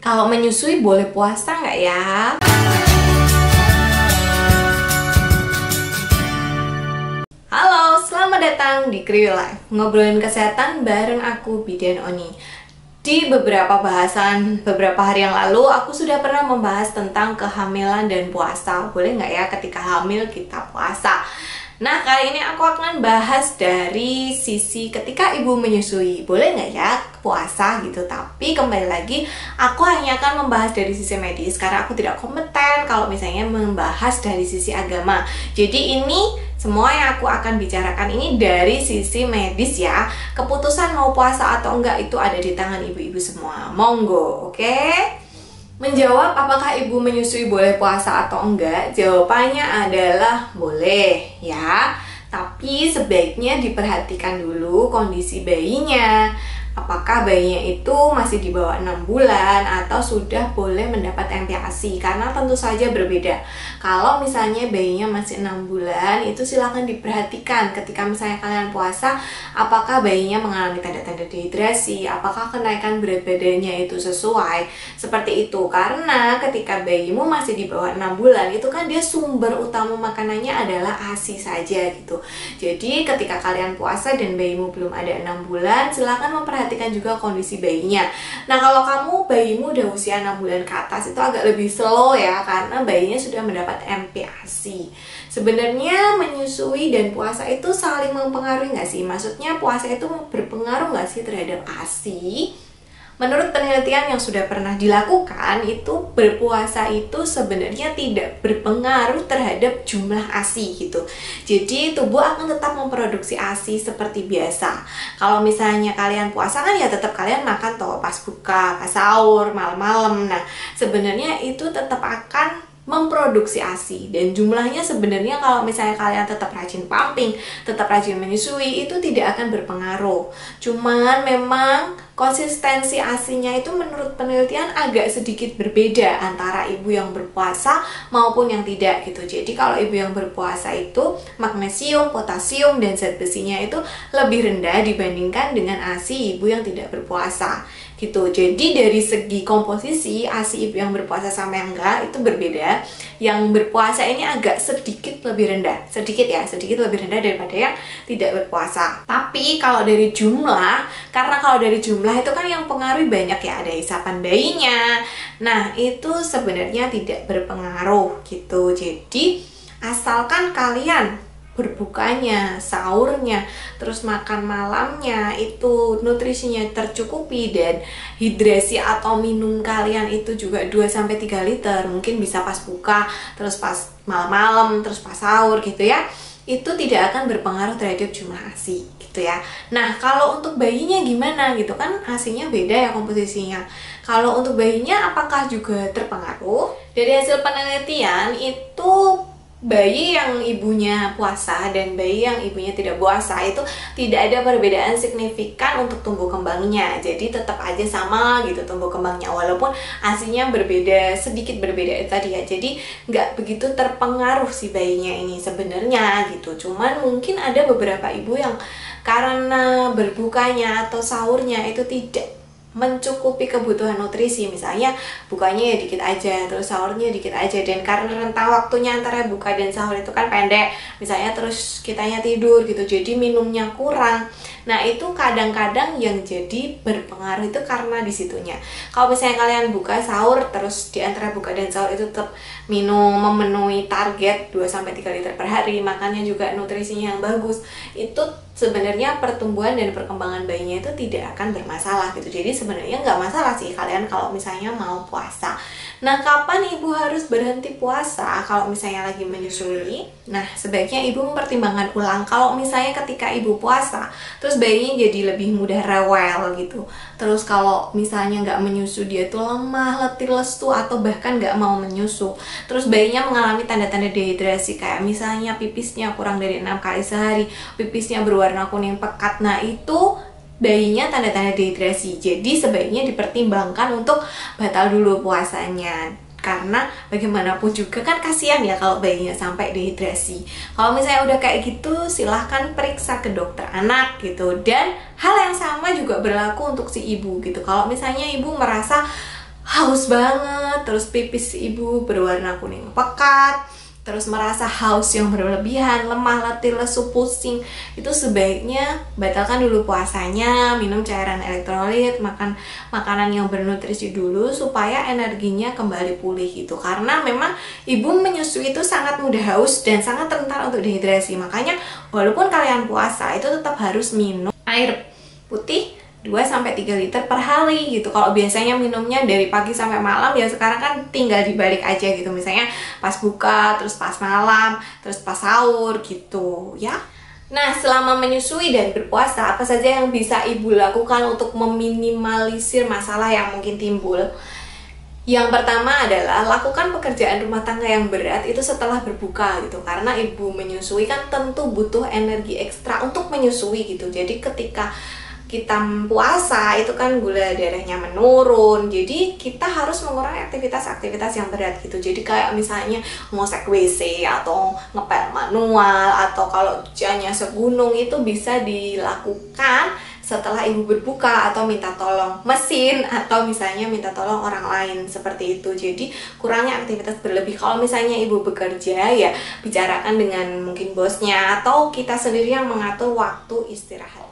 Kalau menyusui boleh puasa nggak ya? Halo, selamat datang di Kriwi Life. Ngobrolin kesehatan bareng aku, Bidan Oni. Di beberapa hari yang lalu, aku sudah pernah membahas tentang kehamilan dan puasa. Boleh nggak ya ketika hamil kita puasa? Nah, kali ini aku akan bahas dari sisi ketika ibu menyusui. Boleh nggak ya puasa gitu? Tapi kembali lagi, aku hanya akan membahas dari sisi medis karena aku tidak kompeten kalau misalnya membahas dari sisi agama. Jadi ini semua yang aku akan bicarakan ini dari sisi medis ya. Keputusan mau puasa atau enggak itu ada di tangan ibu-ibu semua. Monggo, oke? Menjawab apakah ibu menyusui boleh puasa atau enggak, jawabannya adalah boleh ya. Tapi sebaiknya diperhatikan dulu kondisi bayinya. Apakah bayinya itu masih di bawah 6 bulan atau sudah boleh mendapat MPASI? Karena tentu saja berbeda. Kalau misalnya bayinya masih 6 bulan, itu silahkan diperhatikan ketika misalnya kalian puasa, apakah bayinya mengalami tanda-tanda dehidrasi, apakah kenaikan berat badannya itu sesuai, seperti itu. Karena ketika bayimu masih di bawah 6 bulan, itu kan dia sumber utama makanannya adalah ASI saja gitu. Jadi ketika kalian puasa dan bayimu belum ada 6 bulan, silahkan memperhatikan juga kondisi bayinya. Nah, kalau bayimu udah usia 6 bulan ke atas, itu agak lebih slow ya, karena bayinya sudah mendapat MPASI. Sebenarnya menyusui dan puasa itu saling mempengaruhi nggak sih? Maksudnya puasa itu berpengaruh nggak sih terhadap ASI? Menurut penelitian yang sudah pernah dilakukan, itu berpuasa itu sebenarnya tidak berpengaruh terhadap jumlah ASI gitu. Jadi tubuh akan tetap memproduksi ASI seperti biasa. Kalau misalnya kalian puasa kan ya tetap kalian makan toh pas buka, pas sahur, malam-malam. Nah, sebenarnya itu tetap akan memproduksi ASI, dan jumlahnya sebenarnya kalau misalnya kalian tetap rajin pumping, tetap rajin menyusui, itu tidak akan berpengaruh. Cuman memang konsistensi ASI-nya itu menurut penelitian agak sedikit berbeda antara ibu yang berpuasa maupun yang tidak gitu. Jadi kalau ibu yang berpuasa itu magnesium, potasium, dan zat besinya itu lebih rendah dibandingkan dengan ASI ibu yang tidak berpuasa gitu. Jadi dari segi komposisi ASI ibu yang berpuasa sama yang enggak itu berbeda. Yang berpuasa ini agak sedikit lebih rendah, sedikit lebih rendah daripada yang tidak berpuasa. Tapi kalau dari jumlah, karena kalau dari jumlah itu kan yang pengaruh banyak ya, ada isapan bayinya. Nah, itu sebenarnya tidak berpengaruh gitu. Jadi asalkan kalian berbukanya, sahurnya, terus makan malamnya itu nutrisinya tercukupi, dan hidrasi atau minum kalian itu juga 2-3 liter, mungkin bisa pas buka, terus pas malam-malam, terus pas sahur gitu ya, itu tidak akan berpengaruh terhadap jumlah ASI gitu ya. Nah, kalau untuk bayinya gimana gitu kan, ASInya beda ya komposisinya. Kalau untuk bayinya apakah juga terpengaruh? Dari hasil penelitian itu bayi yang ibunya puasa dan bayi yang ibunya tidak puasa itu tidak ada perbedaan signifikan untuk tumbuh kembangnya. Jadi tetap aja sama gitu tumbuh kembangnya, walaupun ASInya berbeda, sedikit berbeda itu tadi ya. Jadi nggak begitu terpengaruh si bayinya ini sebenarnya gitu. Cuman mungkin ada beberapa ibu yang karena berbukanya atau sahurnya itu tidak mencukupi kebutuhan nutrisi, misalnya bukanya ya dikit aja, terus sahurnya dikit aja, dan karena rentang waktunya antara buka dan sahur itu kan pendek, misalnya terus kitanya tidur gitu, jadi minumnya kurang. Nah, itu kadang-kadang yang jadi berpengaruh itu karena disitunya. Kalau misalnya kalian buka sahur, terus di antara buka dan sahur itu tetap minum memenuhi target 2-3 liter per hari, makannya juga nutrisinya yang bagus, itu sebenarnya pertumbuhan dan perkembangan bayinya itu tidak akan bermasalah gitu. Jadi sebenarnya nggak masalah sih kalian kalau misalnya mau puasa. Nah, kapan ibu harus berhenti puasa kalau misalnya lagi menyusui? Nah, sebaiknya ibu mempertimbangkan ulang. Kalau misalnya ketika ibu puasa, terus bayinya jadi lebih mudah rewel gitu. Terus kalau misalnya nggak menyusu, dia tuh lemah, letih, lesu, atau bahkan nggak mau menyusu. Terus bayinya mengalami tanda-tanda dehidrasi, kayak misalnya pipisnya kurang dari 6 kali sehari, pipisnya berwarna kuning pekat. Nah, itu bayinya tanda-tanda dehidrasi. Jadi sebaiknya dipertimbangkan untuk batal dulu puasanya. Karena bagaimanapun juga kan kasihan ya kalau bayinya sampai dehidrasi. Kalau misalnya udah kayak gitu, silahkan periksa ke dokter anak gitu. Dan hal yang sama juga berlaku untuk si ibu gitu. Kalau misalnya ibu merasa haus banget, terus pipis ibu berwarna kuning pekat, terus merasa haus yang berlebihan, lemah, letih, lesu, pusing, itu sebaiknya batalkan dulu puasanya, minum cairan elektrolit, makan makanan yang bernutrisi dulu supaya energinya kembali pulih gitu. Karena memang ibu menyusui itu sangat mudah haus dan sangat rentan untuk dehidrasi. Makanya walaupun kalian puasa itu tetap harus minum air putih 2-3 liter per hari gitu. Kalau biasanya minumnya dari pagi sampai malam, ya sekarang kan tinggal dibalik aja gitu. Misalnya pas buka, terus pas malam, terus pas sahur gitu ya. Nah, selama menyusui dan berpuasa, apa saja yang bisa ibu lakukan untuk meminimalisir masalah yang mungkin timbul? Yang pertama adalah lakukan pekerjaan rumah tangga yang berat itu setelah berbuka gitu. Karena ibu menyusui kan tentu butuh energi ekstra untuk menyusui gitu. Jadi ketika kita puasa itu kan gula darahnya menurun, jadi kita harus mengurangi aktivitas-aktivitas yang berat gitu. Jadi kayak misalnya ngosek WC atau ngepel manual, atau kalau hujannya segunung itu bisa dilakukan setelah ibu berbuka, atau minta tolong mesin, atau misalnya minta tolong orang lain seperti itu. Jadi kurangi aktivitas berlebih. Kalau misalnya ibu bekerja, ya bicarakan dengan mungkin bosnya, atau kita sendiri yang mengatur waktu istirahat.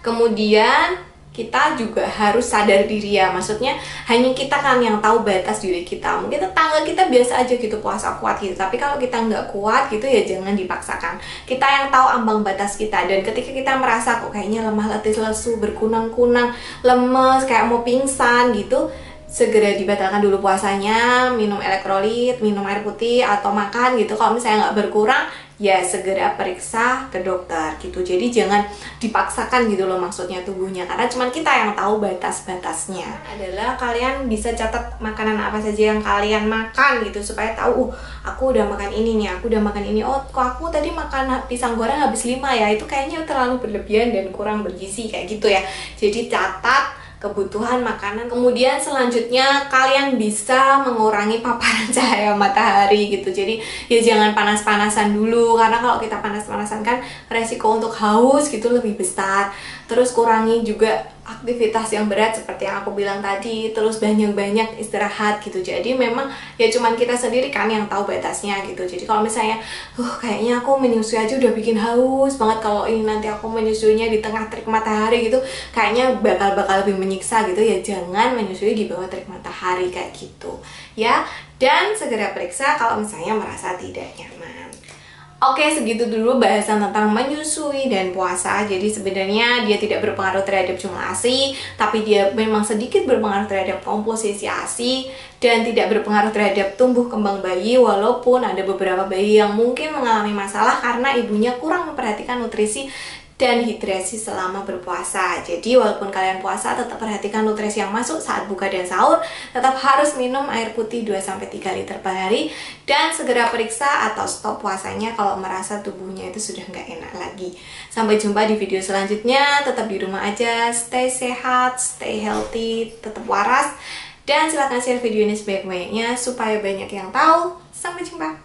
Kemudian kita juga harus sadar diri ya, maksudnya hanya kita kan yang tahu batas diri kita. Mungkin tetangga kita biasa aja gitu puasa kuat gitu, tapi kalau kita nggak kuat gitu ya jangan dipaksakan. Kita yang tahu ambang batas kita, dan ketika kita merasa kok kayaknya lemah, letih, lesu, berkunang-kunang, lemes, kayak mau pingsan gitu, segera dibatalkan dulu puasanya, minum elektrolit, minum air putih, atau makan gitu. Kalau misalnya nggak berkurang, ya segera periksa ke dokter gitu. Jadi jangan dipaksakan gitu loh maksudnya tubuhnya, karena cuman kita yang tahu batas-batasnya. Adalah kalian bisa catat makanan apa saja yang kalian makan gitu, supaya tahu aku udah makan ini nih, aku udah makan ini, oh kok aku tadi makan pisang goreng habis 5 ya, itu kayaknya terlalu berlebihan dan kurang bergizi kayak gitu ya. Jadi catat kebutuhan makanan. Kemudian selanjutnya kalian bisa mengurangi paparan cahaya matahari gitu. Jadi ya jangan panas-panasan dulu, karena kalau kita panas-panasan kan resiko untuk haus gitu lebih besar. Terus kurangi juga aktivitas yang berat seperti yang aku bilang tadi, terus banyak-banyak istirahat gitu. Jadi memang ya cuman kita sendiri kan yang tahu batasnya gitu. Jadi kalau misalnya kayaknya aku menyusui aja udah bikin haus banget, kalau ini nanti aku menyusuinya di tengah terik matahari gitu, kayaknya bakal lebih menyiksa gitu, ya jangan menyusui di bawah terik matahari kayak gitu ya. Dan segera periksa kalau misalnya merasa tidak nyaman. Oke, segitu dulu bahasan tentang menyusui dan puasa. Jadi sebenarnya dia tidak berpengaruh terhadap jumlah ASI, tapi dia memang sedikit berpengaruh terhadap komposisi ASI, dan tidak berpengaruh terhadap tumbuh kembang bayi, walaupun ada beberapa bayi yang mungkin mengalami masalah karena ibunya kurang memperhatikan nutrisi dan hidrasi selama berpuasa. Jadi walaupun kalian puasa, tetap perhatikan nutrisi yang masuk saat buka dan sahur. Tetap harus minum air putih 2-3 liter per hari, dan segera periksa atau stop puasanya kalau merasa tubuhnya itu sudah nggak enak lagi. Sampai jumpa di video selanjutnya. Tetap di rumah aja, stay sehat, stay healthy, tetap waras, dan silahkan share video ini sebaik-baiknya supaya banyak yang tahu. Sampai jumpa.